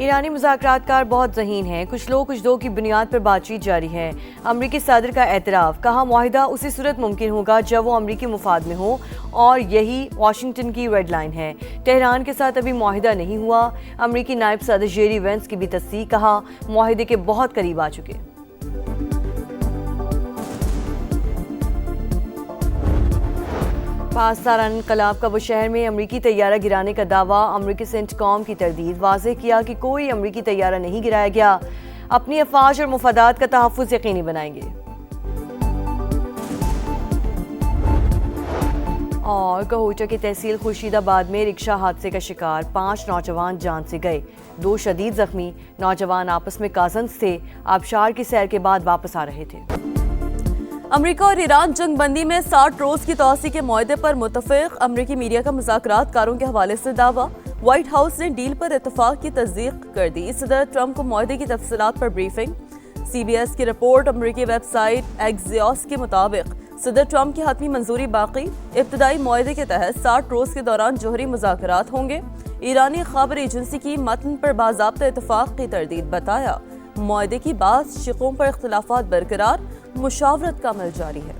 ایرانی مذاکرات کار بہت ذہین ہیں، کچھ لوگ کچھ دو کی بنیاد پر بات چیت جاری ہے۔ امریکی صدر کا اعتراف، کہا معاہدہ اسی صورت ممکن ہوگا جب وہ امریکی مفاد میں ہو، اور یہی واشنگٹن کی ریڈ لائن ہے۔ تہران کے ساتھ ابھی معاہدہ نہیں ہوا۔ امریکی نائب صدر جیری وینس کی بھی تصدیق، کہا معاہدے کے بہت قریب آ چکے۔ پاسداران انقلاب کا وہ شہر میں امریکی طیارہ گرانے کا دعویٰ، امریکی سینٹ کام کی تردید، واضح کیا کہ کوئی امریکی طیارہ نہیں گرایا گیا، اپنی افواج اور مفادات کا تحفظ یقینی بنائیں گے۔ اور کہوٹہ کی تحصیل خورشید آباد میں رکشہ حادثے کا شکار، 5 نوجوان جان سے گئے، 2 شدید زخمی۔ نوجوان آپس میں کازنز تھے، آبشار کی سیر کے بعد واپس آ رہے تھے۔ امریکہ اور ایران جنگ بندی میں 60 روز کی توسیع کے معاہدے پر متفق، امریکی میڈیا کا مذاکرات کاروں کے حوالے سے دعویٰ۔ وائٹ ہاؤس نے ڈیل پر اتفاق کی تصدیق کر دی، صدر ٹرمپ کو معاہدے کی تفصیلات پر بریفنگ۔ سی بی ایس کی رپورٹ، امریکی ویب سائٹ ایکزیوس کے مطابق صدر ٹرمپ کی حتمی منظوری باقی، ابتدائی معاہدے کے تحت 60 روز کے دوران جوہری مذاکرات ہوں گے۔ ایرانی خبر ایجنسی کی متن پر باضابطہ اتفاق کی تردید، بتایا معاہدے کی بعض شقوں پر اختلافات برقرار، مشاورت کا عمل جاری ہے۔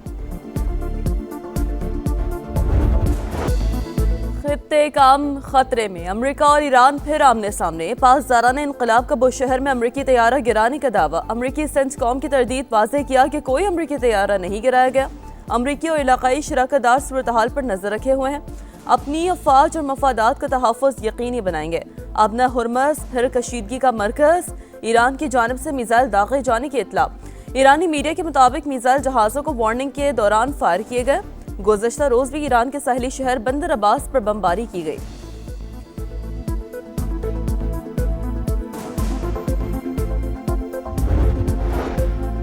خطے کام خطرے میں، امریکہ اور ایران پھر آمنے سامنے، پاسداران انقلاب کا بوشہر میں امریکی طیارہ گرانے کا دعویٰ، امریکی سینٹ کام کی تردید، واضح کیا کہ کوئی امریکی طیارہ نہیں گرایا گیا۔ امریکی اور علاقائی شراکت دار صورتحال پر نظر رکھے ہوئے ہیں، اپنی افواج اور مفادات کا تحفظ یقینی بنائیں گے۔ ابنہ ہرمز پھر کشیدگی کا مرکز، ایران کی جانب سے میزائل داغے جانے کی اطلاع۔ ایرانی میڈیا کے مطابق میزائل جہازوں کو وارننگ کے دوران فائر کیے گئے۔ گزشتہ روز بھی ایران کے ساحلی شہر بندر عباس پر بمباری کی گئی۔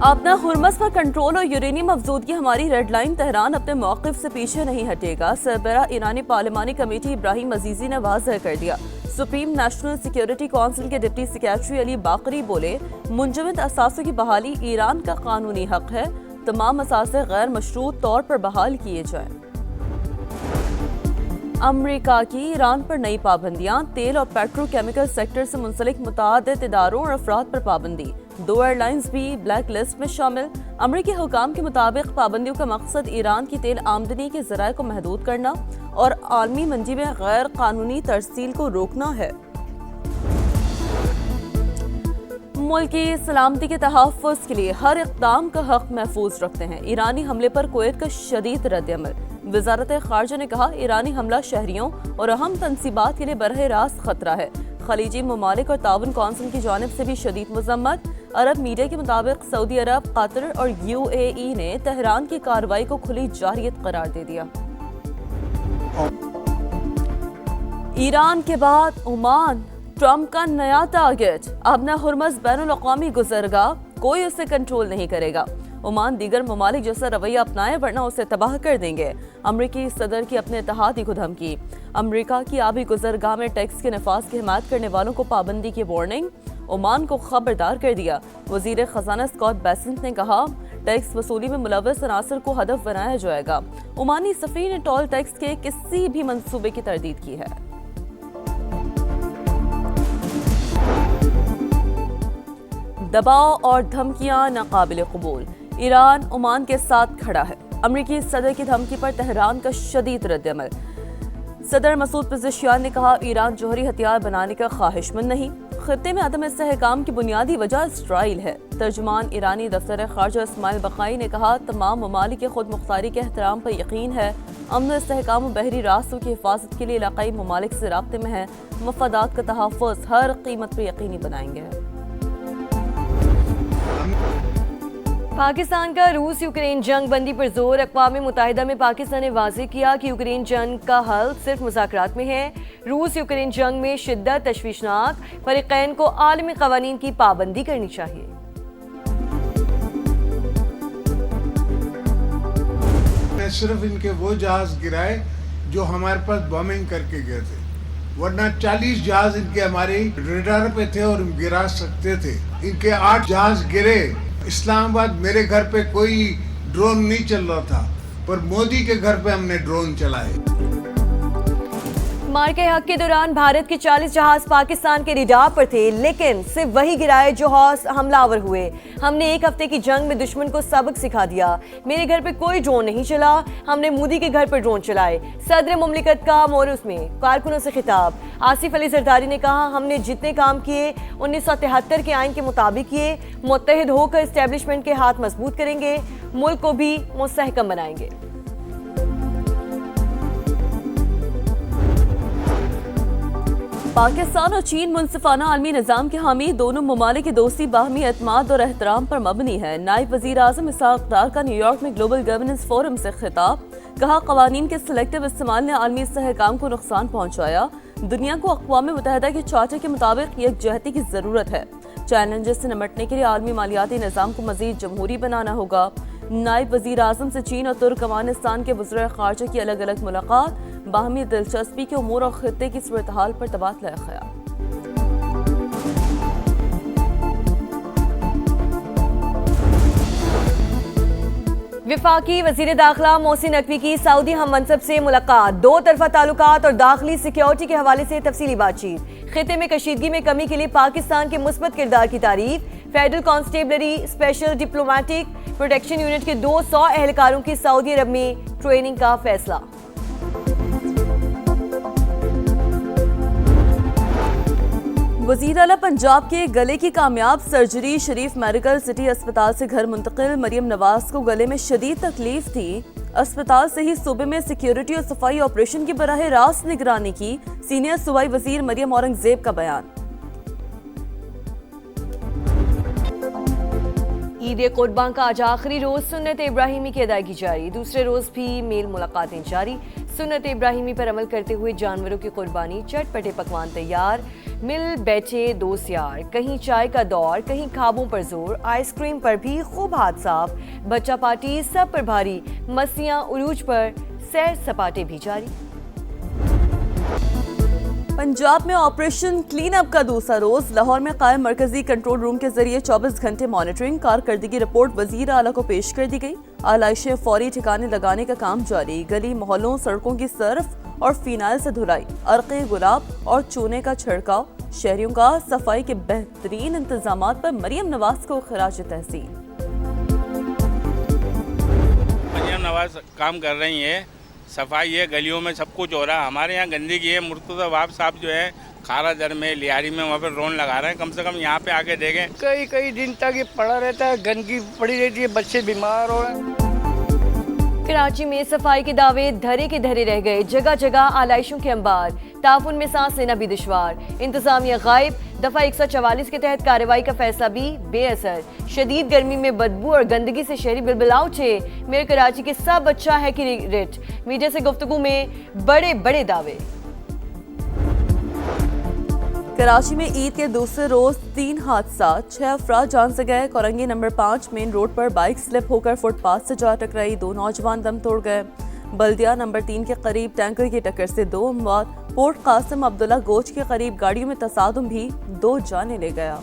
اپنا ہرمز پر کنٹرول اور یورینیم افزودگی ہماری ریڈ لائن، تہران اپنے موقف سے پیچھے نہیں ہٹے گا، سربراہ ایرانی پارلیمانی کمیٹی ابراہیم عزیزی نے واضح کر دیا۔ سپریم نیشنل سیکیورٹی کونسل کے ڈپٹی سیکریٹری علی باقری بولے، منجمد اثاثوں کی بحالی ایران کا قانونی حق ہے، تمام اثاثے غیر مشروط طور پر بحال کیے جائیں۔ امریکہ کی ایران پر نئی پابندیاں، تیل اور پیٹرو کیمیکل سیکٹر سے منسلک متعدد اداروں اور افراد پر پابندی، 2 ایئر لائنز بھی بلیک لسٹ میں شامل۔ امریکی حکام کے مطابق پابندیوں کا مقصد ایران کی تیل آمدنی کے ذرائع کو محدود کرنا اور عالمی منڈی میں غیر قانونی ترسیل کو روکنا ہے۔ ملک کی سلامتی کے تحفظ کے لیے ہر اقدام کا حق محفوظ رکھتے ہیں، ایرانی حملے پر کویت کا شدید رد عمل۔ وزارت خارجہ نے کہا، ایرانی حملہ شہریوں اور اہم تنصیبات کے لیے براہ راست خطرہ ہے۔ خلیجی ممالک اور تعاون کونسل کی جانب سے بھی شدید مذمت۔ عرب میڈیا کے مطابق سعودی عرب، قطر اور UAE نے تہران کی کارروائی کو کھلی جارحیت قرار دے دیا۔ ایران کے بعد عمان، ٹرمپ کا نیا ٹارگٹ، ابنہ ہرمز بین الاقوامی گزرگاہ، کوئی اسے کنٹرول نہیں کرے گا۔ عمان دیگر ممالک جیسا رویہ اپنائے ورنہ اسے تباہ کر دیں گے۔ امریکی صدر کی اپنے اتحادی کو دھمکی، امریکہ کی آبی گزرگاہ میں ٹیکس کے نفاذ کی حمایت کرنے والوں کو پابندی کی وارننگ، عمان کو خبردار کر دیا۔ وزیر خزانہ اسکاٹ بیسنٹ نے کہا، ٹیکس وصولی میں ملوث عناصر کو ہدف بنایا جائے گا۔ عمانی سفیر نے ٹول ٹیکس کے کسی بھی منصوبے کی تردید کی ہے۔ دباؤ اور دھمکیاں ناقابل قبول، ایران عمان کے ساتھ کھڑا ہے، امریکی صدر کی دھمکی پر تہران کا شدید رد عمل۔ صدر مسعود پزشکیان نے کہا، ایران جوہری ہتھیار بنانے کا خواہش مند نہیں، خطے میں عدم استحکام کی بنیادی وجہ اسرائیل ہے۔ ترجمان ایرانی دفتر خارجہ اسماعیل بقائی نے کہا، تمام ممالک کے خود مختاری کے احترام پر یقین ہے، امن و استحکام و بحری راستوں کی حفاظت کے لیے علاقائی ممالک سے رابطے میں ہیں، مفادات کا تحفظ ہر قیمت پر یقینی بنائیں گے۔ پاکستان کا روس یوکرین جنگ بندی پر زور، اقوام متحدہ میں پاکستان نے واضح کیا کہ یوکرین جنگ کا حل صرف مذاکرات میں ہے۔ روس یوکرین جنگ میں شدت تشویشناک، فریقین کو عالمی قوانین کی پابندی کرنی چاہیے۔ صرف ان کے وہ جہاز گرائے جو ہمارے پاس بومنگ کر کے گئے تھے، ورنہ 40 جہاز ان کے ہمارے ریڈار پہ تھے اور گرا سکتے تھے۔ ان کے 8 جہاز گرے۔ اسلام آباد میرے گھر پہ کوئی ڈرون نہیں چل رہا تھا، پر مودی کے گھر پہ ہم نے ڈرون چلائے۔ मार्के हक के दौरान भारत के 40 जहाज पाकिस्तान के रडार पर थे, लेकिन सिर्फ वही गिराए जो हौस हमलावर हुए। हमने एक हफ्ते की जंग में दुश्मन को सबक सिखा दिया। मेरे घर पे कोई ड्रोन नहीं चला, हमने मोदी के घर पर ड्रोन चलाए। सदर मुमलिकत का मोरस में कारकुनों से खिताब। आसिफ अली जरदारी ने कहा, हमने जितने काम किए 1973 के आइन के मुताबिक किए। मुत्तहिद होकर एस्टेब्लिशमेंट के हाथ मजबूत करेंगे, मुल्क को भी मुस्तहकम बनाएंगे। पाकिस्तान और चीन मुनसिफाना आलमी निज़ाम के हामी, दोनों ममालिक की दोस्ती बाहमी एतमाद और एहतराम पर मबनी है। नायब वज़ीर आज़म इसहाक़ डार का न्यूयॉर्क में ग्लोबल गवर्नेंस फोरम से खिताब। कहा, क़वानीन के सिलेक्टिव इस्तेमाल ने आलमी इस्तेहकाम को नुकसान पहुँचाया। दुनिया को अक़वाम मुत्तहिदा के चार्टर के मुताबिक यकजहती की ज़रूरत है। चैलेंजेस से निपटने के लिए आलमी मालियाती निज़ाम को मज़ीद जमहूरी बनाना होगा। नायब वज़ीर आज़म से चीन और तुर्कमानिस्तान के वज़ीर ख़ारजा की अलग अलग मुलाकात। बाहमी दिलचस्पी के उमूर और खित्ते की सूरत-हाल पर तबादला ख़याल। वफाकी वज़ीर दाखिला मोहसिन नकवी की सऊदी हम मनसब से मुलाकात। दो तरफा ताल्लुकात और दाखिली सिक्योरिटी के हवाले से तफसीली बातचीत। खित्ते में कशीदगी में कमी के लिए पाकिस्तान के मुस्बत किरदार की तारीफ। Federal constabulary special diplomatic protection unit के 200 एहलकारों की सऊदी अरब में ट्रेनिंग का फैसला। वज़ीर आला पंजाब के गले की कामयाब सर्जरी। शरीफ मेडिकल सिटी अस्पताल से घर मुंतकिल। मरियम नवाज को गले में शदीद तकलीफ थी। अस्पताल से ही सूबे में सिक्योरिटी और सफाई ऑपरेशन की बराह रास्त निगरानी की। सीनियर सूबाई वज़ीर मरियम औरंगजेब का बयान। ईद कुर्बान का आज आखिरी रोज सुन्नत इब्राहिमी की अदायगी जारी। दूसरे रोज भी मेल मुलाकातें जारी। सुन्नत इब्राहिमी पर अमल करते हुए जानवरों की कुर्बानी, चटपटे पकवान तैयार। मिल बैठे दोस्त यार, कहीं चाय का दौर, कहीं खाबों पर जोर। आइसक्रीम पर भी खूब हाथ साफ। बच्चा पार्टी सब पर भारी। मस्तियां उरूज पर, सैर सपाटे भी जारी। पंजाब में ऑपरेशन क्लीन अप का दूसरा रोज। लाहौर में कायम मरकजी कंट्रोल रूम के जरिए 24 घंटे मॉनिटरिंग। कारकर्दगी रिपोर्ट वजीर आला को पेश कर दी गई। आलाइशें फौरी ठिकाने लगाने का काम जारी। गली मोहल्लों सड़कों की सर्फ और फिनाइल से धुलाई। अर्क़े गुलाब और चूने का छिड़काव। शहरियों का सफाई के बेहतरीन इंतजामात पर मरियम नवाज को खिराज तहसीन। मरियम नवाज काम कर रही है, सफाई है, गलियों में सब कुछ हो रहा है। हमारे यहाँ गंदगी है। मुर्तज़ा वाब साहब जो है खारा दर में, लियारी में, वहाँ पर ड्रोन लगा रहे हैं। कम से कम यहाँ पे आके देखें। कई दिन तक ये पड़ा रहता है, गंदगी पड़ी रहती है, बच्चे बीमार हो रहे हैं। कराची में सफाई के दावे धरे के धरे रह गए। जगह जगह आलाइशों के अंबार। ताफुन में सांस लेना भी दुश्वार। इंतजामिया गायब। दफा 144 के तहत कार्रवाई का फैसला भी बेअसर। शदीद गर्मी में बदबू और गंदगी से शहरी बिलबिला उठे। मेयर कराची के सब अच्छा है कि रिट। मीडिया से गुफ्तगू में बड़े बड़े दावे। कराची में ईद के दूसरे रोज 3 हादसा, 6 अफराद जान से गए। कोरंगी नंबर 5 मेन रोड पर बाइक स्लिप होकर फुटपाथ से जा टकराई। 2 नौजवान दम तोड़ गए। बल्दिया नंबर 3 के करीब टैंकर की टक्कर से 2 अमवात। पोर्ट कासिम अब्दुल्ला गोच के करीब गाड़ियों में तसादुम भी 2 जाने ले गया।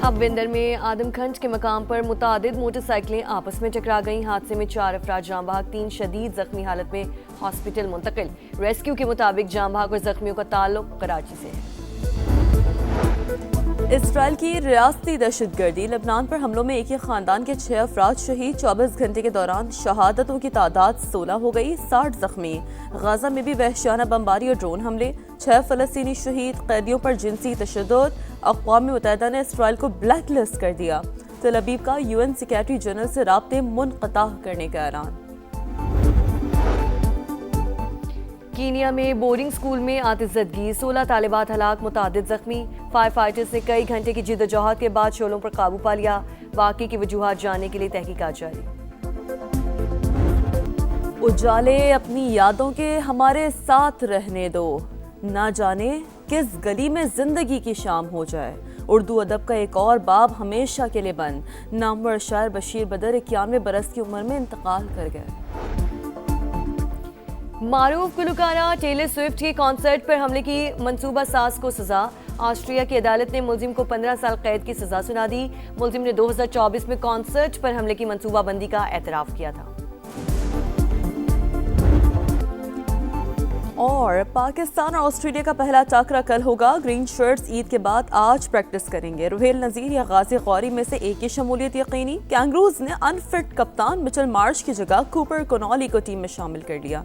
हबविंदर में आदमखंड के मकाम पर मुतादिद मोटरसाइकिलें आपस में टकरा गईं। हादसे में 4 अफराद जाँ बहक, 3 शदीद जख्मी हालत में हॉस्पिटल मुंतकिल। रेस्क्यू के मुताबिक जाँ बहक और जख्मियों का ताल्लुक कराची से है। इसराइल की रियासती दहशतगर्दी। लबनान पर हमलों में एक ही खानदान के 6 अफराद शहीद। 24 घंटे के दौरान शहादतों की तादाद 16 हो गई, 60 जख्मी। गाजा में भी वहशियाना बमबारी और ड्रोन हमले। 6 फलस्तीनी शहीद। कैदियों पर जिनसी तशद्दुद। अक़वाम मुत्तहिदा ने इसराइल को ब्लैक लिस्ट कर दिया। तेल अवीव का UN सेक्रेटरी जनरल से राब्ते मुनक़ता करने का ऐलान। कीनिया में बोर्डिंग स्कूल में आतिशज़दगी, 16 तालिबात हलाक, मुतादिद जख्मी। फायर फाइटर्स ने कई घंटे की जिद्दोजहद के बाद शोलों पर काबू पा लिया। वाक़े की वजूहात जानने के लिए तहकीकात जारी। उजाले अपनी यादों के हमारे साथ रहने दो, ना जाने किस गली में जिंदगी की शाम हो जाए। उर्दू अदब का एक और बाब हमेशा के लिए बंद। नामवर शायर बशीर बदर 91 बरस की उम्र में इंतकाल कर गए। मारूफ गुलकारा टेलर स्विफ्ट के कॉन्सर्ट पर हमले की मंसूबा साज को सजा। ऑस्ट्रिया की अदालत ने मुलजिम को 15 साल कैद की सजा सुना दी। मुलजिम ने 2024 में कॉन्सर्ट पर हमले की मंसूबाबंदी का एतराफ किया था। اور پاکستان اور آسٹریلیا کا پہلا ٹاکرا کل ہوگا. گرین شرٹس عید کے بعد آج پریکٹس کریں گے. روہیل نذیر یا غازی غوری میں سے ایک کی شمولیت یقینی. کینگروز نے انفٹ کپتان مچل مارش کی جگہ کوپر کنولی کو ٹیم میں شامل کر لیا.